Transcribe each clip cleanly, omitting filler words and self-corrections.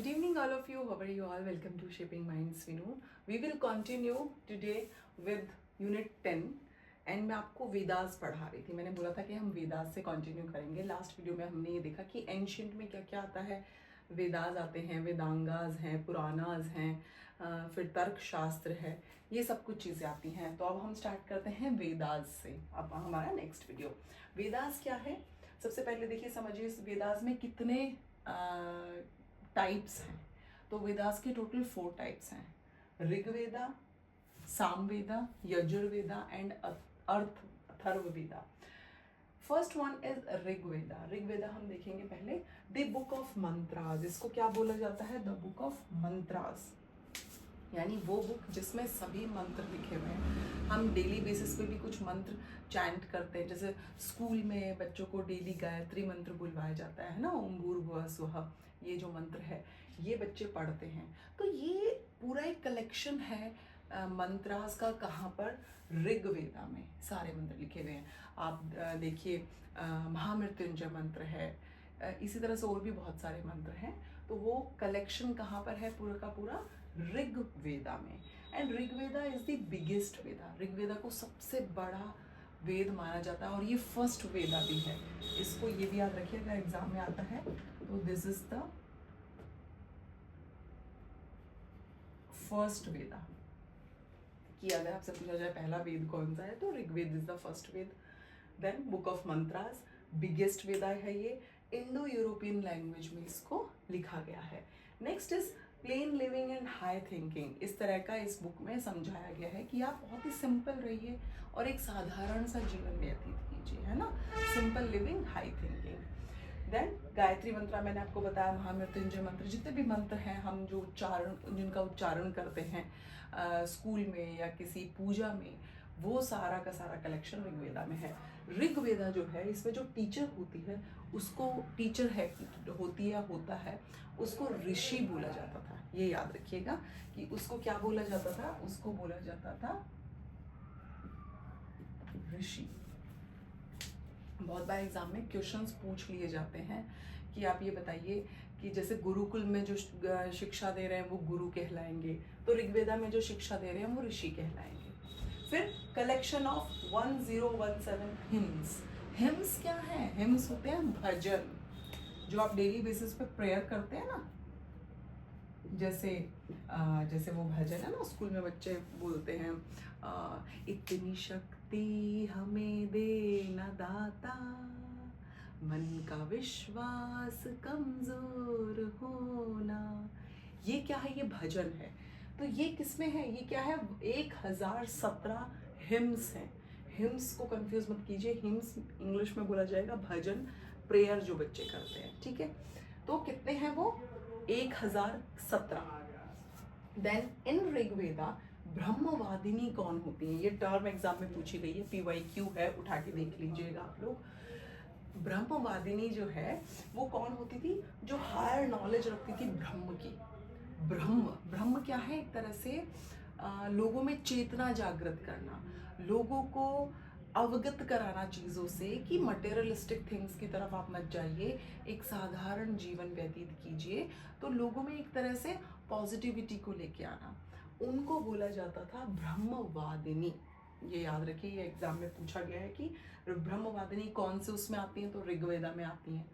Good evening, all of you. How are you all? Welcome to Shaping Minds Vinu. We will continue today with Unit 10 and मैं आपको वेदास पढ़ा रही थी. मैंने बोला था कि हम वेदास से कंटिन्यू करेंगे. लास्ट वीडियो में हमने ये देखा कि एंशियंट में क्या क्या आता है. वेदास आते हैं, वेदांगास हैं, पुराणास हैं, फिर तर्क शास्त्र है, ये सब कुछ चीज़ें आती हैं. तो अब हम स्टार्ट करते हैं वेदास से. अब हमारा नेक्स्ट वीडियो. वेदास क्या है? सबसे पहले देखिए, समझिए इस वेदास में कितने टाइप्स हैं. तो वेदास के टोटल 4 टाइप्स हैं. Rigveda, Samaveda, Yajurveda and Atharvaveda. First one is Rigveda. Rigveda हम देखेंगे पहले. The book of mantras. इसको क्या बोला जाता है? द बुक ऑफ मंत्रास, यानी वो बुक जिसमें सभी मंत्र लिखे हुए हैं. हम डेली बेसिस पे भी कुछ मंत्र चैंट करते हैं. जैसे स्कूल में बच्चों को डेली गायत्री मंत्र बुलवाया जाता है ना, ओम भूर्भुवः स्वः, ये जो मंत्र है ये बच्चे पढ़ते हैं. तो ये पूरा एक कलेक्शन है मंत्रास का. कहाँ पर? ऋग्वेदा में सारे मंत्र लिखे हुए हैं. आप देखिए, महामृत्युंजय मंत्र है, इसी तरह से और भी बहुत सारे मंत्र हैं. तो वो कलेक्शन कहाँ पर है? पूरा का पूरा ऋग्वेदा में. And Rigveda is the biggest Veda. Rigveda को सबसे बड़ा वेद माना जाता है और ये फर्स्ट वेदा भी है. इसको ये भी याद रखिएगा, एग्जाम में आता है. तो दिस इज द फर्स्ट वेदा. कि अगर आपसे पूछा जाए पहला वेद कौन सा है, तो Rigveda is the first Veda. Then book of mantras, biggest Veda है ये. इंडो यूरोपियन लैंग्वेज में इसको लिखा गया है. Next is plane living and high thinking. इस तरह का इस बुक में समझाया गया है कि आप बहुत ही सिंपल रहिए और एक साधारण सा जीवन व्यतीत कीजिए, है ना. Simple living, high thinking. Then Gayatri mantra मैंने आपको बताया, महामृत्युंजय मंत्र, जितने भी मंत्र हैं हम जो जिनका उच्चारण करते हैं स्कूल में या किसी पूजा में, वो सारा का सारा कलेक्शन ऋग्वेदा में है. ऋग्वेदा जो है, इसमें जो टीचर होती है उसको, टीचर है होती है होता है, उसको ऋषि बोला जाता था. ये याद रखिएगा कि उसको क्या बोला जाता था? उसको बोला जाता था ऋषि. बहुत बार एग्जाम में क्वेश्चंस पूछ लिए जाते हैं कि आप ये बताइए कि जैसे गुरुकुल में जो शिक्षा दे रहे हैं वो गुरु कहलाएंगे, तो ऋग्वेदा में जो शिक्षा दे रहे हैं वो ऋषि कहलाएंगे. फिर कलेक्शन ऑफ 1017 हिम्स. हिम्स क्या है? हिम्स होते हैं भजन, जो आप डेली बेसिस पे प्रेयर करते हैं ना. जैसे वो भजन है ना, स्कूल में बच्चे बोलते हैं, इतनी शक्ति हमें दे न दाता, मन का विश्वास कमजोर होना. ये क्या है? ये भजन है. तो ये किसमें है? ये क्या है? 1017 हिम्स हैं. हिम्स को कंफ्यूज मत कीजिए. हिम्स इंग्लिश में बोला जाएगा भजन, प्रेयर जो बच्चे करते हैं. ठीक है. तो कितने हैं वो? 1017. देन इन ऋग्वेदा ब्रह्मवादिनी कौन होती है? ये टर्म एग्जाम में पूछी गई है, PYQ है, उठा के देख लीजिएगा आप लोग. ब्रह्मवादिनी जो है वो कौन होती थी? जो हायर नॉलेज रखती थी ब्रह्म की. ब्रह्म क्या है? एक तरह से लोगों में चेतना जागृत करना, लोगों को अवगत कराना चीज़ों से कि मटेरियलिस्टिक थिंग्स की तरफ आप मत जाइए, एक साधारण जीवन व्यतीत कीजिए. तो लोगों में एक तरह से पॉजिटिविटी को लेके आना, उनको बोला जाता था ब्रह्मवादिनी. ये याद रखिए, ये एग्जाम में पूछा गया है कि ब्रह्मवादिनी कौन से उसमें आती हैं, तो ऋग्वेदा में आती हैं.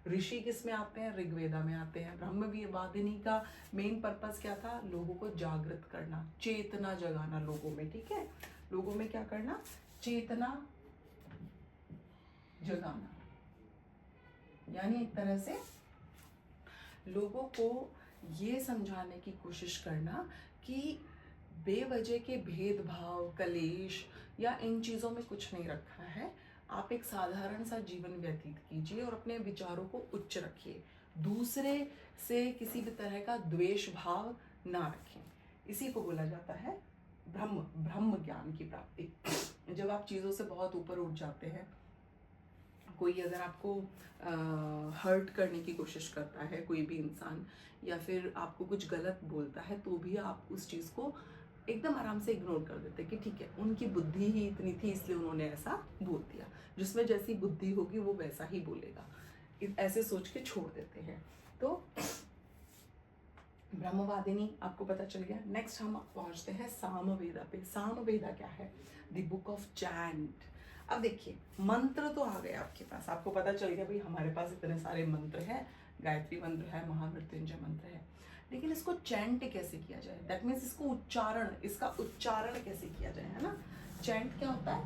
ऋषि किस में आते हैं? ऋग्वेदा में आते हैं. ब्रह्मवादिनी का मेन पर्पस क्या था? लोगों को जागृत करना, चेतना जगाना लोगों में. ठीक है. लोगों में क्या करना? चेतना जगाना, यानी एक तरह से लोगों को ये समझाने की कोशिश करना कि बेवजह के भेदभाव, कलेश या इन चीज़ों में कुछ नहीं रखा है. आप एक साधारण सा जीवन व्यतीत कीजिए और अपने विचारों को उच्च रखिए. दूसरे से किसी भी तरह का द्वेष भाव ना रखें. इसी को बोला जाता है ब्रह्म ज्ञान की प्राप्ति. जब आप चीज़ों से बहुत ऊपर उठ जाते हैं, कोई अगर आपको हर्ट करने की कोशिश करता है, कोई भी इंसान, या फिर आपको कुछ गलत बोलता है, तो भी आप उस चीज़ को एकदम आराम से इग्नोर कर देते हैं कि ठीक है, उनकी बुद्धि ही इतनी थी इसलिए उन्होंने ऐसा बोल दिया. जिसमें जैसी बुद्धि होगी वो वैसा ही बोलेगा, ऐसे सोच के छोड़ देते हैं. तो ब्रह्मवादिनी आपको पता चल गया। नेक्स्ट हम पहुंचते हैं सामवेदा पे। सामवेदा क्या है? The book of chant. अब देखिए, मंत्र तो आ गए आपके पास, आपको पता चल गया भाई हमारे पास इतने सारे मंत्र हैं, गायत्री मंत्र है, महामृत्युंजय मंत्र है, लेकिन इसको चैंट कैसे किया जाए? दैट मीन्स इसको उच्चारण, इसका उच्चारण कैसे किया जाए, है ना। चैंट क्या होता है?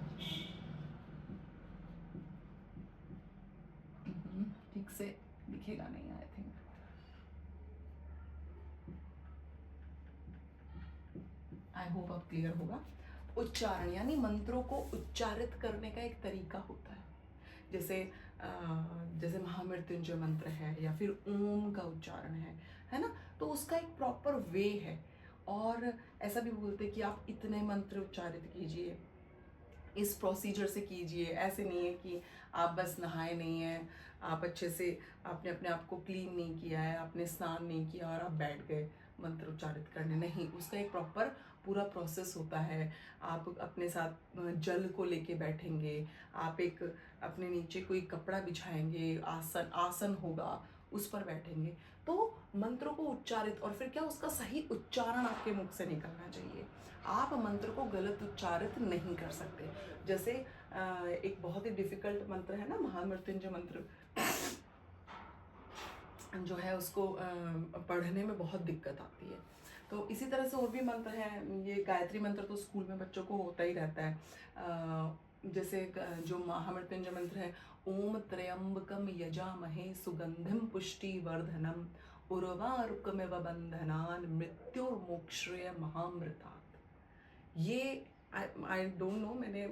ठीक से दिखेगा नहीं, आई थिंक। आई होप अब क्लियर होगा। उच्चारण यानी मंत्रों को उच्चारित करने का एक तरीका होता है। जैसे जैसे महामृत्युंजय मंत्र है या फिर ओम का उच्चारण है ना, तो उसका एक प्रॉपर वे है। और ऐसा भी बोलते हैं कि आप इतने मंत्र उच्चारित कीजिए, इस प्रोसीजर से कीजिए। ऐसे नहीं है कि आप बस नहाए नहीं हैं, आप अच्छे से आपने अपने आप को क्लीन नहीं किया है, आपने स्नान नहीं किया और आप बैठ गए मंत्र उच्चारित करने, नहीं। उसका एक प्रॉपर पूरा प्रोसेस होता है। आप अपने साथ जल को लेके बैठेंगे, आप एक अपने नीचे कोई कपड़ा बिछाएंगे, आसन आसन होगा, उस पर बैठेंगे। तो मंत्रों को उच्चारित, और फिर क्या, उसका सही उच्चारण आपके मुख से निकलना चाहिए। आप मंत्र को गलत उच्चारित नहीं कर सकते। जैसे एक बहुत ही डिफिकल्ट मंत्र है ना, महामृत्युंजय मंत्र, जो है उसको पढ़ने में बहुत दिक्कत आती है। तो इसी तरह से और भी मंत्र हैं। ये गायत्री मंत्र तो स्कूल में बच्चों को होता ही रहता है। जैसे जो महामृत्युंजय मंत्र है, ओम त्र्यंबकम यजामहे सुगंधिम पुष्टिवर्धनम उर्वारुकमिव बंधनान मृत्युर्मोक्षय महामृतात्। ये आई डोंट नो, मैंने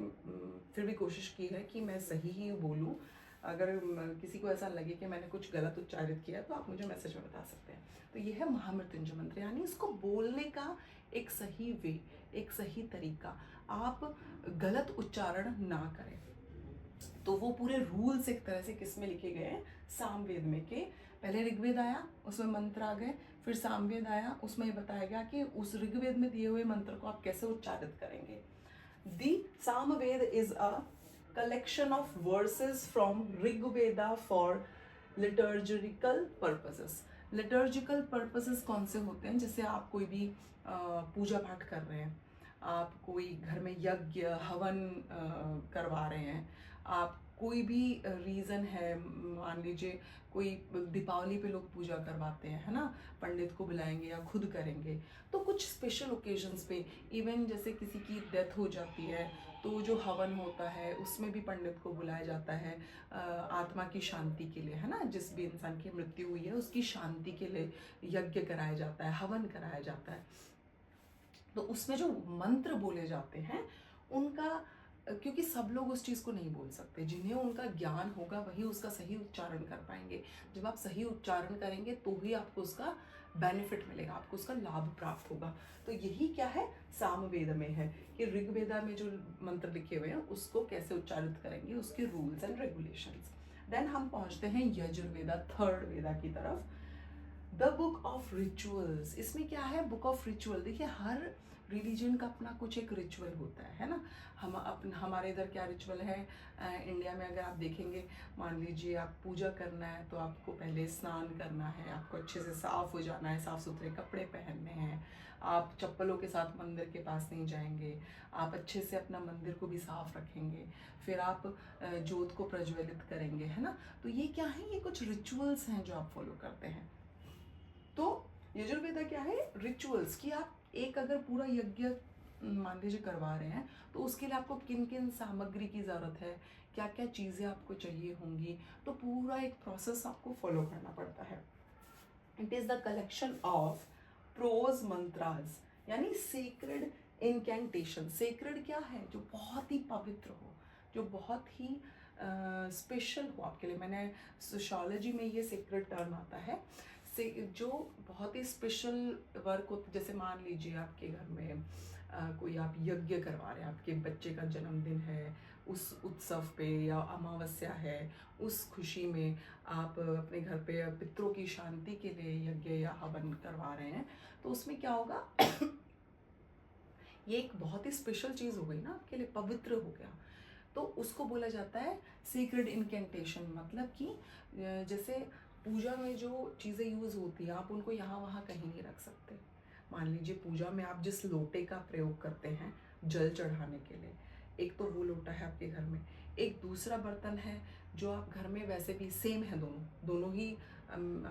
फिर भी कोशिश की है कि मैं सही ही बोलूँ। अगर किसी को ऐसा लगे कि मैंने कुछ गलत उच्चारित किया तो आप मुझे मैसेज में बता सकते हैं। तो ये है महामृत्युंजय मंत्र, यानी इसको बोलने का एक सही वे, एक सही तरीका। आप गलत उच्चारण ना करें। तो वो पूरे रूल्स एक तरह से किस में लिखे गए हैं? सामवेद में। के पहले ऋग्वेद आया, उसमें मंत्र आ गए, फिर सामवेद आया, उसमें ये बताया गया कि उस ऋग्वेद में दिए हुए मंत्र को आप कैसे उच्चारित करेंगे। The Samaveda is a collection of verses from Rigveda for liturgical purposes। liturgical purposes कौन से होते हैं? जैसे आप कोई भी पूजा पाठ कर रहे हैं, आप कोई घर में यज्ञ हवन करवा रहे हैं, आप कोई भी रीज़न है, मान लीजिए कोई दीपावली पे लोग पूजा करवाते हैं, है ना, पंडित को बुलाएंगे या खुद करेंगे। तो कुछ स्पेशल ओकेजन्स पे, इवन जैसे किसी की डेथ हो जाती है तो जो हवन होता है उसमें भी पंडित को बुलाया जाता है आत्मा की शांति के लिए, है ना। जिस भी इंसान की मृत्यु हुई है उसकी शांति के लिए यज्ञ कराया जाता है, हवन कराया जाता है। तो उसमें जो मंत्र बोले जाते हैं उनका, क्योंकि सब लोग उस चीज़ को नहीं बोल सकते, जिन्हें उनका ज्ञान होगा वही उसका सही उच्चारण कर पाएंगे। जब आप सही उच्चारण करेंगे तो ही आपको उसका बेनिफिट मिलेगा, आपको उसका लाभ प्राप्त होगा। तो यही क्या है, सामवेद में है कि ऋग्वेदा में जो मंत्र लिखे हुए हैं उसको कैसे उच्चारित करेंगे, उसके रूल्स एंड रेगुलेशंस। देन हम पहुंचते हैं यजुर्वेदा, थर्ड वेदा की तरफ। The book of rituals. इसमें क्या है? Book of ritual. देखिए, हर रिलीजन का अपना कुछ एक रिचुअल होता है ना। हमारे इधर क्या रिचुअल है? इंडिया में अगर आप देखेंगे, मान लीजिए आप पूजा करना है तो आपको पहले स्नान करना है, आपको अच्छे से साफ हो जाना है, साफ सुथरे कपड़े पहनने हैं, आप चप्पलों के साथ मंदिर के पास नहीं जाएंगे, आप अच्छे से अपना मंदिर को भी साफ रखेंगे, फिर आप जोत को प्रज्वलित करेंगे, है ना। तो ये क्या है? ये कुछ रिचुअल्स हैं जो आप फॉलो करते हैं। तो यजुर्वेदा क्या है? रिचुअल्स। कि आप एक अगर पूरा यज्ञ मान लीजिए करवा रहे हैं तो उसके लिए आपको किन किन सामग्री की ज़रूरत है, क्या क्या चीज़ें आपको चाहिए होंगी, तो पूरा एक प्रोसेस आपको फॉलो करना पड़ता है। It is the collection of prose mantras, यानी सेक्रेड इनकैंटेशन। सेक्रेड क्या है? जो बहुत ही पवित्र हो, जो बहुत ही स्पेशल हो आपके लिए। मैंने सोशियोलॉजी में ये सेक्रेड टर्म आता है, से जो बहुत ही स्पेशल वर्क हो। जैसे मान लीजिए आपके घर में कोई आप यज्ञ करवा रहे हैं, आपके बच्चे का जन्मदिन है, उस उत्सव पे या अमावस्या है, उस खुशी में आप अपने घर पे पितरों की शांति के लिए यज्ञ या हवन करवा रहे हैं, तो उसमें क्या होगा? ये एक बहुत ही स्पेशल चीज़ हो गई ना आपके लिए, पवित्र हो गया। तो उसको बोला जाता है सीक्रेट इनकेंटेशन। मतलब कि जैसे पूजा में जो चीज़ें यूज़ होती हैं आप उनको यहाँ वहाँ कहीं नहीं रख सकते। मान लीजिए पूजा में आप जिस लोटे का प्रयोग करते हैं जल चढ़ाने के लिए, एक तो वो लोटा है आपके घर में, एक दूसरा बर्तन है जो आप घर में वैसे भी सेम है, दोनों दोनों ही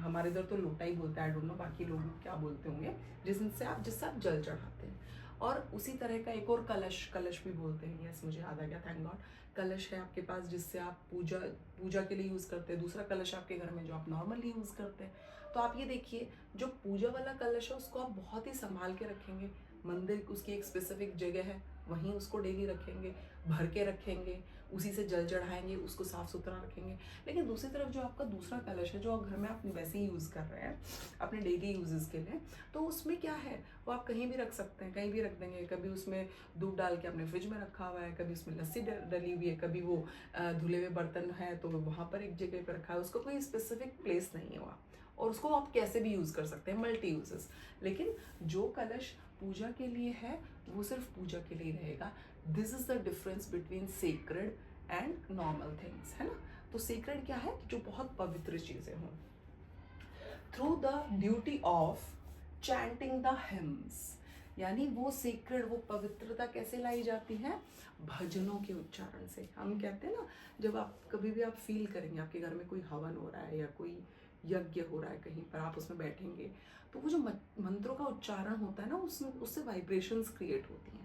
हमारे इधर तो लोटा ही बोलते हैं, आई डोंट नो बाकी लोग क्या बोलते होंगे, जिससे आप जल चढ़ाते हैं। और उसी तरह का एक और कलश, कलश भी बोलते हैं, यस मुझे याद आ गया, थैंक गॉड। कलश है आपके पास जिससे आप पूजा के लिए यूज़ करते हैं। दूसरा कलश आपके घर में जो आप नॉर्मली यूज़ करते हैं। तो आप ये देखिए, जो पूजा वाला कलश है उसको आप बहुत ही संभाल के रखेंगे। मंदिर उसकी एक स्पेसिफिक जगह है, वहीं उसको डेली रखेंगे, भर के रखेंगे, उसी से जल चढ़ाएंगे, उसको साफ सुथरा रखेंगे। लेकिन दूसरी तरफ जो आपका दूसरा कलश है जो आप घर में आप वैसे ही यूज़ कर रहे हैं अपने डेली यूजेस के लिए, तो उसमें क्या है, वो आप कहीं भी रख सकते हैं, कहीं भी रख देंगे। कभी उसमें दूध डाल के अपने फ्रिज में रखा हुआ है, कभी उसमें लस्सी डली हुई है, कभी वो धुले हुए बर्तन है तो वहाँ पर एक जगह पर रखा है, उसका कोई स्पेसिफिक प्लेस नहीं है वहाँ, और उसको आप कैसे भी यूज़ कर सकते हैं, मल्टी यूजेस। लेकिन जो कलश पूजा के लिए है वो सिर्फ पूजा के लिए रहेगा। This is the difference between sacred and normal things, है ना। तो सेक्रेड क्या है, जो बहुत पवित्र चीजें हों। Through the duty of chanting the hymns, यानी वो सेक्रेड, वो पवित्रता कैसे लाई जाती है, भजनों के उच्चारण से। हम कहते हैं ना, जब आप कभी भी आप फील करेंगे आपके घर में कोई हवन हो रहा है या कोई यज्ञ हो रहा है कहीं पर, आप उसमें बैठेंगे तो वो जो मंत्रों का उच्चारण होता है ना, उससे वाइब्रेशंस क्रिएट होती हैं।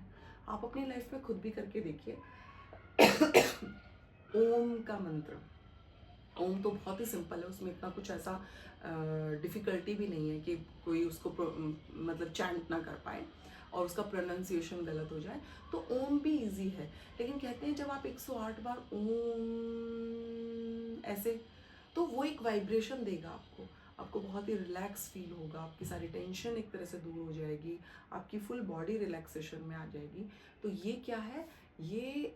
आप अपनी लाइफ में खुद भी करके देखिए। ओम का मंत्र, ओम तो बहुत ही सिंपल है, उसमें इतना कुछ ऐसा डिफ़िकल्टी भी नहीं है कि कोई उसको मतलब चैंट ना कर पाए और उसका प्रोनाउंसिएशन गलत हो जाए। तो ओम भी इजी है, लेकिन कहते हैं जब आप 108 बार ओम ऐसे, तो वो एक वाइब्रेशन देगा आपको, आपको बहुत ही रिलैक्स फील होगा, आपकी सारी टेंशन एक तरह से दूर हो जाएगी, आपकी फुल बॉडी रिलैक्सेशन में आ जाएगी। तो ये क्या है, ये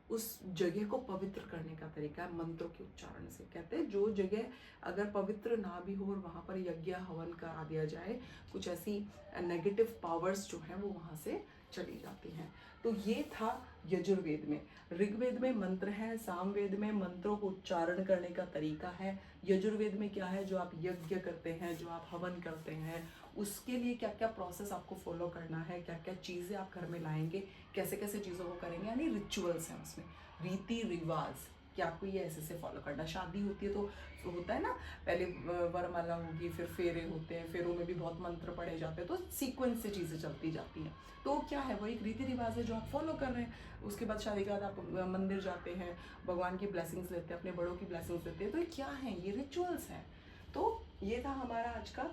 उस जगह को पवित्र करने का तरीका है मंत्रों के उच्चारण से। कहते हैं जो जगह अगर पवित्र ना भी हो और वहाँ पर यज्ञ हवन करा दिया जाए, कुछ ऐसी नेगेटिव पावर्स जो हैं वो वहाँ से चली जाती हैं। तो ये था यजुर्वेद में। ऋग्वेद में मंत्र है, सामवेद में मंत्रों को उच्चारण करने का तरीका है, यजुर्वेद में क्या है, जो आप यज्ञ करते हैं, जो आप हवन करते हैं, उसके लिए क्या क्या प्रोसेस आपको फॉलो करना है, क्या क्या चीज़ें आप घर में लाएंगे, कैसे कैसे चीज़ों को करेंगे, यानी रिचुअल्स हैं उसमें, रीति रिवाज कि आपको ये ऐसे से फॉलो करना। शादी होती है तो होता है ना, पहले वरमाला होगी, फिर फेरे होते हैं, फेरों में भी बहुत मंत्र पढ़े जाते हैं, तो सीक्वेंस से चीज़ें चलती जाती हैं। तो क्या है, वो एक रीति रिवाज है जो आप फॉलो कर रहे हैं। उसके बाद शादी के बाद आप मंदिर जाते हैं, भगवान की ब्लेसिंग्स लेते हैं, अपने बड़ों की ब्लेसिंग्स लेते हैं। तो ये क्या है, ये रिचुअल्स हैं। तो ये था हमारा आज का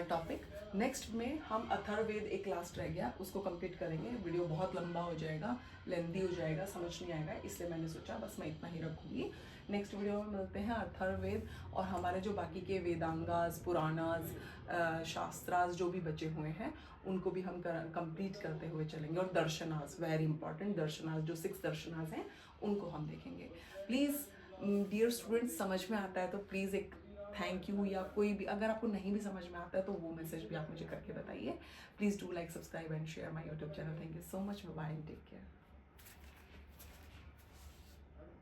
टॉपिक। नेक्स्ट में हम अथर्ववेद, एक लास्ट रह गया, उसको कंप्लीट करेंगे। वीडियो बहुत लंबा हो जाएगा, लेंदी हो जाएगा, समझ नहीं आएगा, इसलिए मैंने सोचा बस मैं इतना ही रखूँगी। नेक्स्ट वीडियो में मिलते हैं अथर्ववेद और हमारे जो बाकी के वेदांगास, पुराणास, शास्त्रास जो भी बचे हुए हैं उनको भी हम कंप्लीट करते हुए चलेंगे। और दर्शनास, वेरी इंपॉर्टेंट, दर्शनास जो 6 दर्शनास हैं उनको हम देखेंगे। प्लीज़ डियर स्टूडेंट्स, समझ में आता है तो प्लीज़ एक थैंक यू, या कोई भी अगर आपको नहीं भी समझ में आता है तो वो मैसेज भी आप मुझे करके बताइए। Please do like, subscribe and share my YouTube channel. Thank you so much, bye and take care.